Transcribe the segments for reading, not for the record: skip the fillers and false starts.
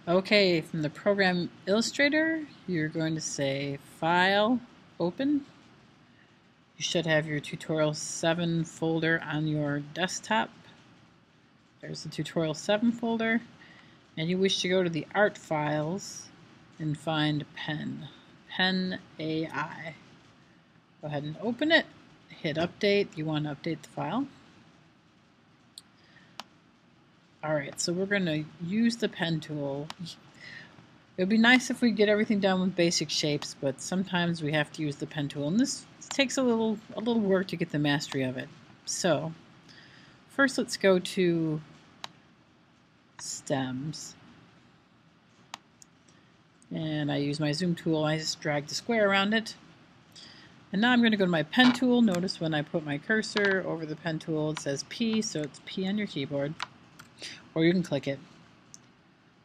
Okay, from the program Illustrator, you're going to say File, Open. You should have your Tutorial 7 folder on your desktop. There's the Tutorial 7 folder. And you wish to go to the Art Files and find Pen. Pen AI. Go ahead and open it. Hit Update. You want to update the file. Alright, so we're going to use the pen tool. It would be nice if we get everything done with basic shapes, but sometimes we have to use the pen tool, and this takes a little work to get the mastery of it. So, first let's go to stems. And I use my zoom tool, I just drag the square around it. And now I'm going to go to my pen tool. Notice when I put my cursor over the pen tool it says P, so it's P on your keyboard. Or you can click it.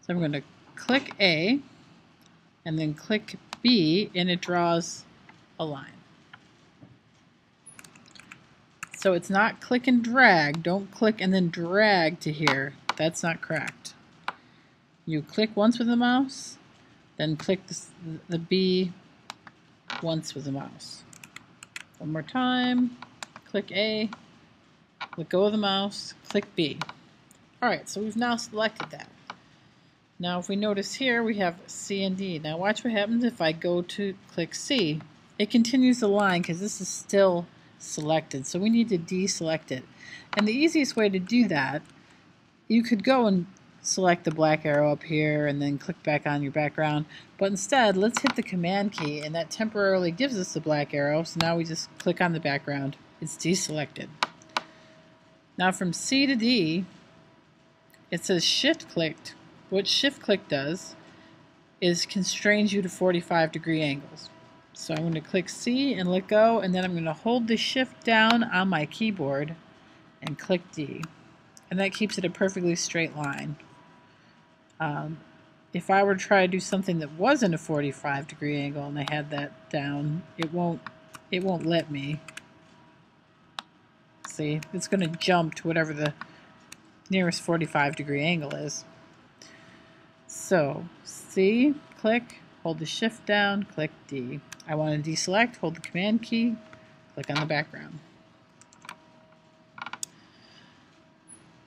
So I'm going to click A and then click B, and it draws a line. So it's not click and drag. Don't click and then drag to here. That's not correct. You click once with the mouse, then click the B once with the mouse. One more time. Click A, let go of the mouse, click B. Alright, so we've now selected that. Now if we notice here we have C and D. Now watch what happens if I go to click C. It continues the line because this is still selected. So we need to deselect it. And the easiest way to do that, you could go and select the black arrow up here and then click back on your background. But instead, let's hit the Command key, and that temporarily gives us the black arrow. So now we just click on the background. It's deselected. Now from C to D, it says shift clicked. What shift click does is constrains you to 45-degree angles. So I'm going to click C and let go, and then I'm going to hold the shift down on my keyboard and click D. And that keeps it a perfectly straight line. If I were to try to do something that wasn't a 45-degree angle and I had that down, it won't let me. See, it's going to jump to whatever the nearest 45-degree angle is. So C, click, hold the shift down, click D. I want to deselect, hold the Command key, click on the background.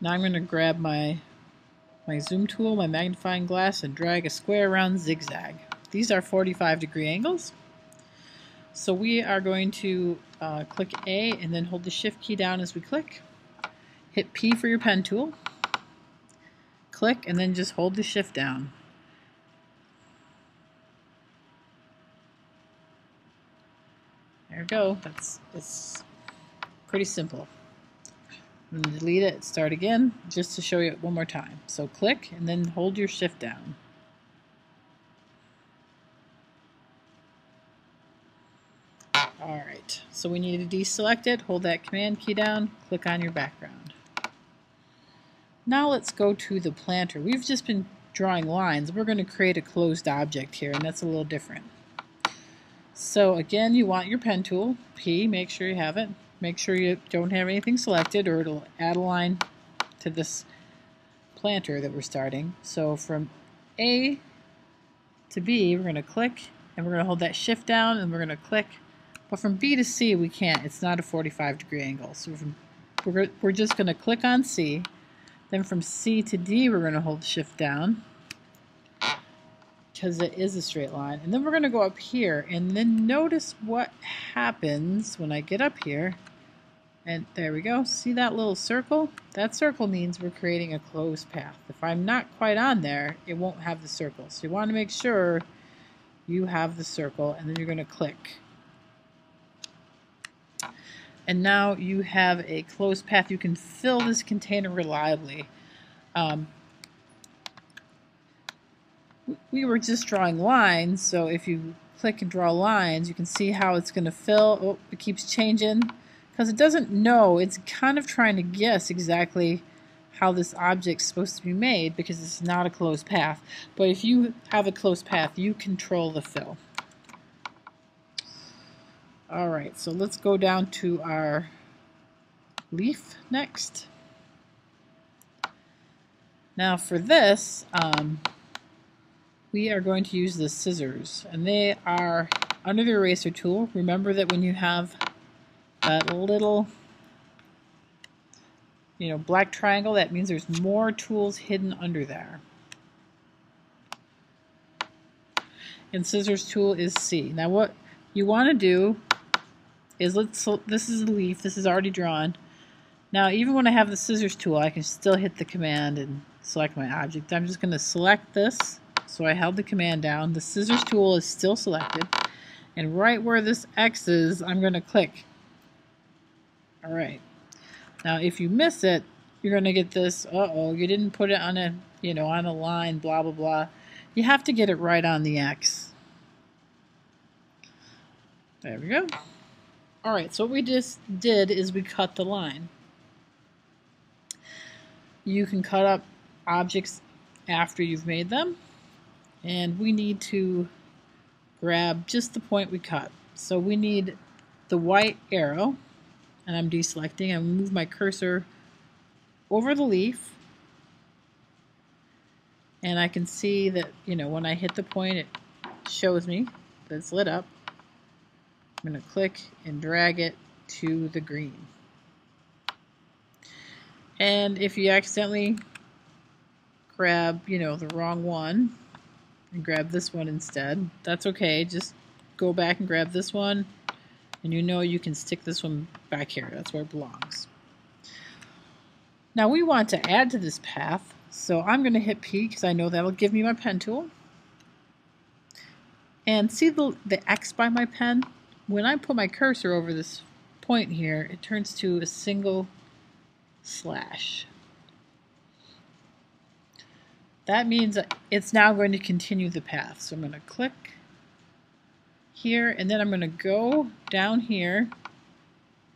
Now I'm going to grab my zoom tool, my magnifying glass, and drag a square around zigzag. These are 45-degree angles. So we are going to click A and then hold the shift key down as we click. Hit P for your pen tool. Click and then just hold the shift down. There we go. It's pretty simple. I'm going to delete it, start again, just to show you it one more time. So click and then hold your shift down. Alright, so we need to deselect it, hold that Command key down, click on your background. Now let's go to the planter. We've just been drawing lines. We're going to create a closed object here, and that's a little different. So again, you want your pen tool, P, make sure you have it. Make sure you don't have anything selected or it'll add a line to this planter that we're starting. So from A to B, we're going to click, and we're going to hold that shift down, and we're going to click. But from B to C, we can't. It's not a 45-degree angle. So we're just going to click on C. Then from C to D, we're going to hold shift down because it is a straight line. And then we're going to go up here, and then notice what happens when I get up here. And there we go. See that little circle? That circle means we're creating a closed path. If I'm not quite on there, it won't have the circle. So you want to make sure you have the circle, and then you're going to click. And now you have a closed path. You can fill this container reliably. We were just drawing lines, so if you click and draw lines, you can see how it's going to fill. Oh, it keeps changing because it doesn't know. It's kind of trying to guess exactly how this object's supposed to be made because it's not a closed path. But if you have a closed path, you control the fill. Alright, so let's go down to our leaf next. Now for this, we are going to use the scissors, and they are under the eraser tool. Remember that when you have that little black triangle, that means there's more tools hidden under there. And scissors tool is C. Now what you want to do is, this is a leaf, this is already drawn. Now even when I have the scissors tool, I can still hit the command and select my object. I'm just going to select this, so I held the command down. The scissors tool is still selected, and right where this X is, I'm going to click. Alright. Now if you miss it, you're going to get this, uh-oh, you didn't put it on a, on a line, blah blah blah. You have to get it right on the X. There we go. Alright, so what we just did is we cut the line. You can cut up objects after you've made them, and we need to grab just the point we cut. So we need the white arrow, and I'm deselecting. I'm going to move my cursor over the leaf, and I can see that, when I hit the point, it shows me that it's lit up. I'm going to click and drag it to the green. And if you accidentally grab, the wrong one and grab this one instead, that's okay. Just go back and grab this one, and you can stick this one back here. That's where it belongs. Now we want to add to this path, so I'm going to hit P because I know that'll give me my pen tool. And see the X by my pen? When I put my cursor over this point here, it turns to a single slash. That means it's now going to continue the path. So I'm going to click here, and then I'm going to go down here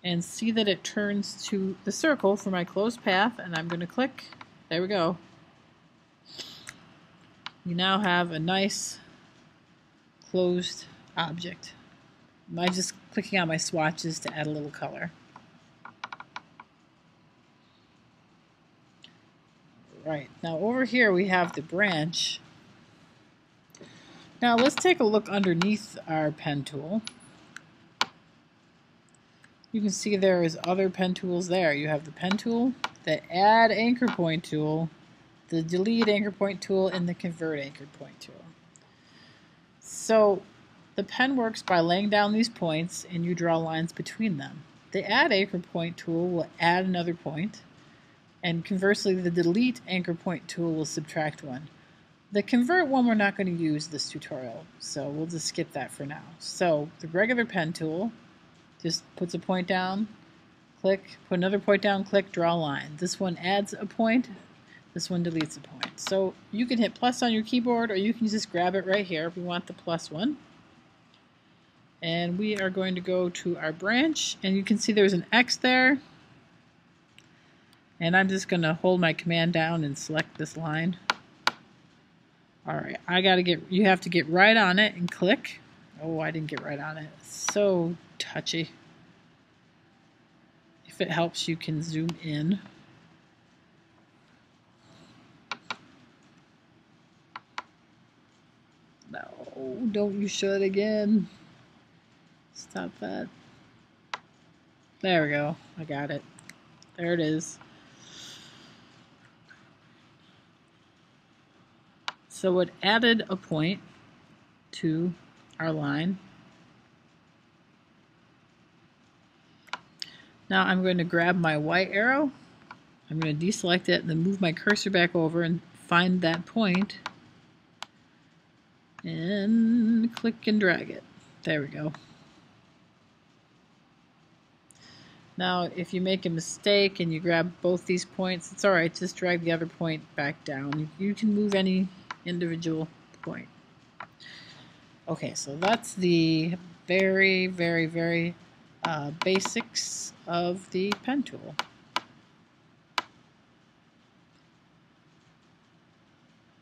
and see that it turns to the circle for my closed path, and I'm going to click. There we go. You now have a nice closed object. I'm just clicking on my swatches to add a little color. Right, now over here we have the branch. Now let's take a look underneath our pen tool. You can see there is other pen tools there. You have the pen tool, the add anchor point tool, the delete anchor point tool, and the convert anchor point tool. So the pen works by laying down these points, and you draw lines between them. The add anchor point tool will add another point, and conversely the delete anchor point tool will subtract one. The convert one we're not going to use this tutorial, so we'll just skip that for now. So the regular pen tool just puts a point down, click, put another point down, click, draw a line. This one adds a point, this one deletes a point. So you can hit plus on your keyboard, or you can just grab it right here if we want the plus one. And we are going to go to our branch, and you can see there's an X there. And I'm just going to hold my command down and select this line. Alright, you have to get right on it and click. Oh, I didn't get right on it. It's so touchy. If it helps, you can zoom in. No, don't you should again. Stop that. There we go. I got it. There it is. So it added a point to our line. Now I'm going to grab my white arrow. I'm going to deselect it and then move my cursor back over and find that point. And click and drag it. There we go. Now if you make a mistake and you grab both these points, it's alright, just drag the other point back down. You can move any individual point. Okay, so that's the very basics of the pen tool.